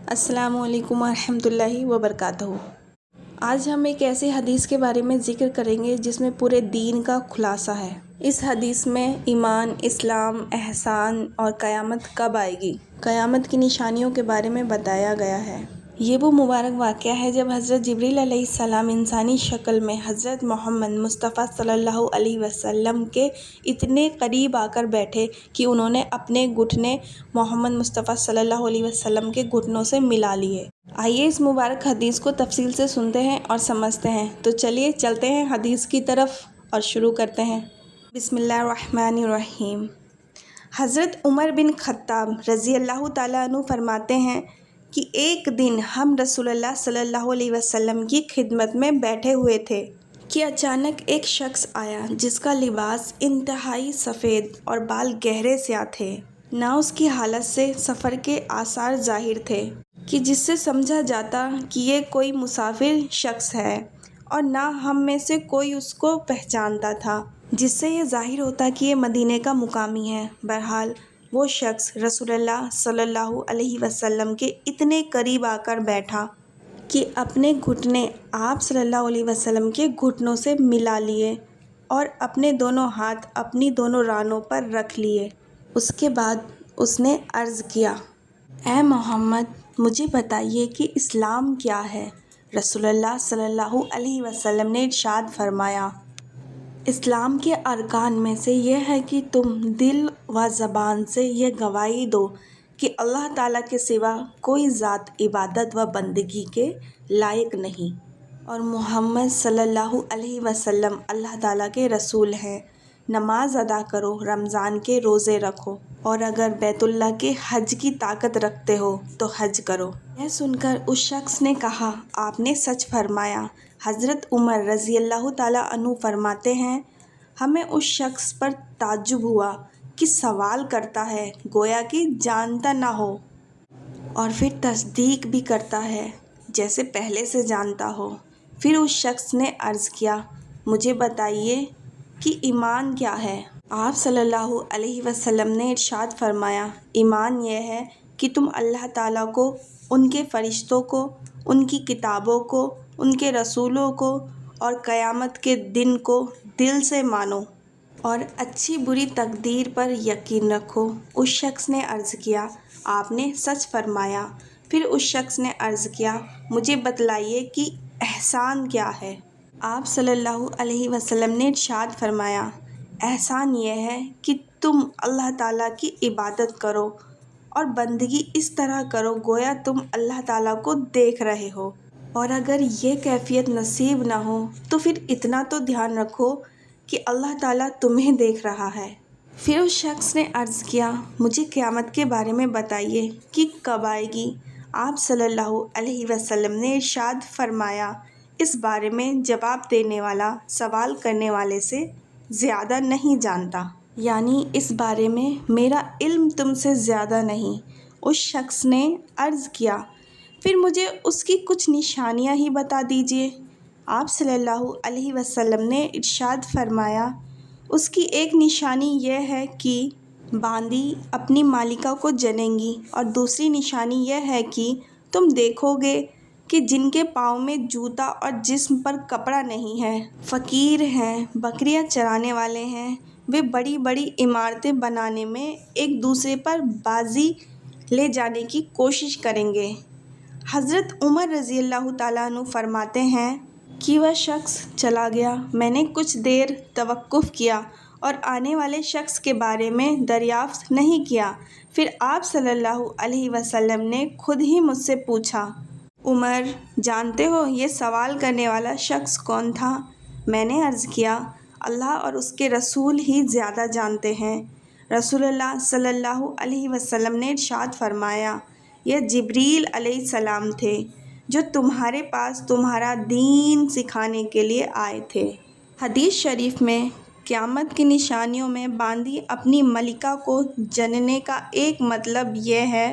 السلام علیکم ورحمۃ اللہ وبرکاتہ۔ آج ہم ایک ایسی حدیث کے بارے میں ذکر کریں گے جس میں پورے دین کا خلاصہ ہے۔ اس حدیث میں ایمان، اسلام، احسان اور قیامت کب آئے گی، قیامت کی نشانیوں کے بارے میں بتایا گیا ہے۔ یہ وہ مبارک واقعہ ہے جب حضرت جبریل علیہ السلام انسانی شکل میں حضرت محمد مصطفیٰ صلی اللہ علیہ وسلم کے اتنے قریب آ کر بیٹھے کہ انہوں نے اپنے گھٹنے محمد مصطفیٰ صلی اللہ علیہ وسلم کے گھٹنوں سے ملا لیے۔ آئیے اس مبارک حدیث کو تفصیل سے سنتے ہیں اور سمجھتے ہیں۔ تو چلیے چلتے ہیں حدیث کی طرف اور شروع کرتے ہیں۔ بسم اللہ الرحمن الرحیم۔ حضرت عمر بن خطاب رضی اللہ تعالیٰ عنہ فرماتے ہیں کہ ایک دن ہم رسول اللہ صلی اللہ علیہ وسلم کی خدمت میں بیٹھے ہوئے تھے کہ اچانک ایک شخص آیا جس کا لباس انتہائی سفید اور بال گہرے سیاہ تھے۔ نہ اس کی حالت سے سفر کے آثار ظاہر تھے کہ جس سے سمجھا جاتا کہ یہ کوئی مسافر شخص ہے، اور نہ ہم میں سے کوئی اس کو پہچانتا تھا جس سے یہ ظاہر ہوتا کہ یہ مدینے کا مقامی ہے۔ بہرحال وہ شخص رسول اللہ صلی اللہ علیہ وسلم کے اتنے قریب آ کر بیٹھا کہ اپنے گھٹنے آپ صلی اللہ علیہ وسلم کے گھٹنوں سے ملا لیے اور اپنے دونوں ہاتھ اپنی دونوں رانوں پر رکھ لیے۔ اس کے بعد اس نے عرض کیا، اے محمد، مجھے بتائیے کہ اسلام کیا ہے؟ رسول اللہ صلی اللہ علیہ وسلم نے ارشاد فرمایا، اسلام کے ارکان میں سے یہ ہے کہ تم دل و زبان سے یہ گواہی دو کہ اللہ تعالیٰ کے سوا کوئی ذات عبادت و بندگی کے لائق نہیں، اور محمد صلی اللہ علیہ وسلم اللہ تعالیٰ کے رسول ہیں۔ نماز ادا کرو، رمضان کے روزے رکھو، اور اگر بیت اللہ کے حج کی طاقت رکھتے ہو تو حج کرو۔ یہ سن کر اس شخص نے کہا، آپ نے سچ فرمایا۔ حضرت عمر رضی اللہ تعالیٰ عنہ فرماتے ہیں، ہمیں اس شخص پر تعجب ہوا کہ سوال کرتا ہے گویا کہ جانتا نہ ہو، اور پھر تصدیق بھی کرتا ہے جیسے پہلے سے جانتا ہو۔ پھر اس شخص نے عرض کیا، مجھے بتائیے کہ ایمان کیا ہے؟ آپ صلی اللہ علیہ وسلم نے ارشاد فرمایا، ایمان یہ ہے کہ تم اللہ تعالیٰ کو، ان کے فرشتوں کو، ان کی کتابوں کو، ان کے رسولوں کو اور قیامت کے دن کو دل سے مانو، اور اچھی بری تقدیر پر یقین رکھو۔ اس شخص نے عرض کیا، آپ نے سچ فرمایا۔ پھر اس شخص نے عرض کیا، مجھے بتلائیے کہ احسان کیا ہے؟ آپ صلی اللہ علیہ وسلم نے ارشاد فرمایا، احسان یہ ہے کہ تم اللہ تعالیٰ کی عبادت کرو اور بندگی اس طرح کرو گویا تم اللہ تعالیٰ کو دیکھ رہے ہو، اور اگر یہ کیفیت نصیب نہ ہو تو پھر اتنا تو دھیان رکھو کہ اللہ تعالیٰ تمہیں دیکھ رہا ہے۔ پھر اس شخص نے عرض کیا، مجھے قیامت کے بارے میں بتائیے کہ کب آئے گی؟ آپ صلی اللہ علیہ وسلم نے ارشاد فرمایا، اس بارے میں جواب دینے والا سوال کرنے والے سے زیادہ نہیں جانتا، یعنی اس بارے میں میرا علم تم سے زیادہ نہیں۔ اس شخص نے عرض کیا، پھر مجھے اس کی کچھ نشانیاں ہی بتا دیجیے۔ آپ صلی اللہ علیہ وسلم نے ارشاد فرمایا، اس کی ایک نشانی یہ ہے کہ باندی اپنی مالکہ کو جنیں گی، اور دوسری نشانی یہ ہے کہ تم دیکھو گے کہ جن کے پاؤں میں جوتا اور جسم پر کپڑا نہیں ہے، فقیر ہیں، بکریاں چرانے والے ہیں، وہ بڑی بڑی عمارتیں بنانے میں ایک دوسرے پر بازی لے جانے کی کوشش کریں گے۔ حضرت عمر رضی اللہ تعالیٰ عنہ فرماتے ہیں کہ وہ شخص چلا گیا، میں نے کچھ دیر توقف کیا اور آنے والے شخص کے بارے میں دریافت نہیں کیا۔ پھر آپ صلی اللہ علیہ وسلم نے خود ہی مجھ سے پوچھا، عمر، جانتے ہو یہ سوال کرنے والا شخص کون تھا؟ میں نے عرض کیا، اللہ اور اس کے رسول ہی زیادہ جانتے ہیں۔ رسول اللہ صلی اللہ علیہ وسلم نے ارشاد فرمایا، یہ جبریل علیہ السلام تھے جو تمہارے پاس تمہارا دین سکھانے کے لیے آئے تھے۔ حدیث شریف میں قیامت کی نشانیوں میں باندی اپنی ملکہ کو جننے کا ایک مطلب یہ ہے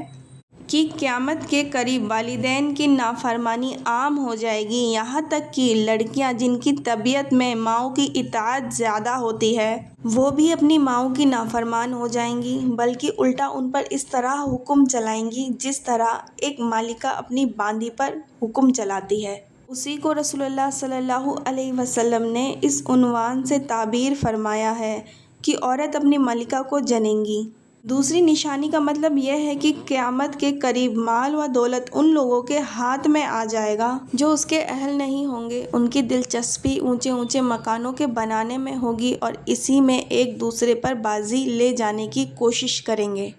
کہ قیامت کے قریب والدین کی نافرمانی عام ہو جائے گی، یہاں تک کہ لڑکیاں جن کی طبیعت میں ماؤں کی اطاعت زیادہ ہوتی ہے وہ بھی اپنی ماؤں کی نافرمان ہو جائیں گی، بلکہ الٹا ان پر اس طرح حکم چلائیں گی جس طرح ایک مالکہ اپنی باندی پر حکم چلاتی ہے۔ اسی کو رسول اللہ صلی اللہ علیہ وسلم نے اس عنوان سے تعبیر فرمایا ہے کہ عورت اپنی ملکہ کو جنیں گی۔ دوسری نشانی کا مطلب یہ ہے کہ قیامت کے قریب مال و دولت ان لوگوں کے ہاتھ میں آ جائے گا جو اس کے اہل نہیں ہوں گے، ان کی دلچسپی اونچے اونچے مکانوں کے بنانے میں ہوگی اور اسی میں ایک دوسرے پر بازی لے جانے کی کوشش کریں گے۔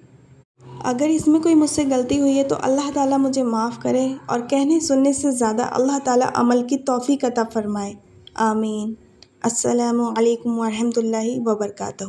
اگر اس میں کوئی مجھ سے غلطی ہوئی ہے تو اللہ تعالیٰ مجھے معاف کرے اور کہنے سننے سے زیادہ اللہ تعالیٰ عمل کی توفیق عطا فرمائے، آمین۔ السلام علیکم ورحمۃ اللہ وبرکاتہ۔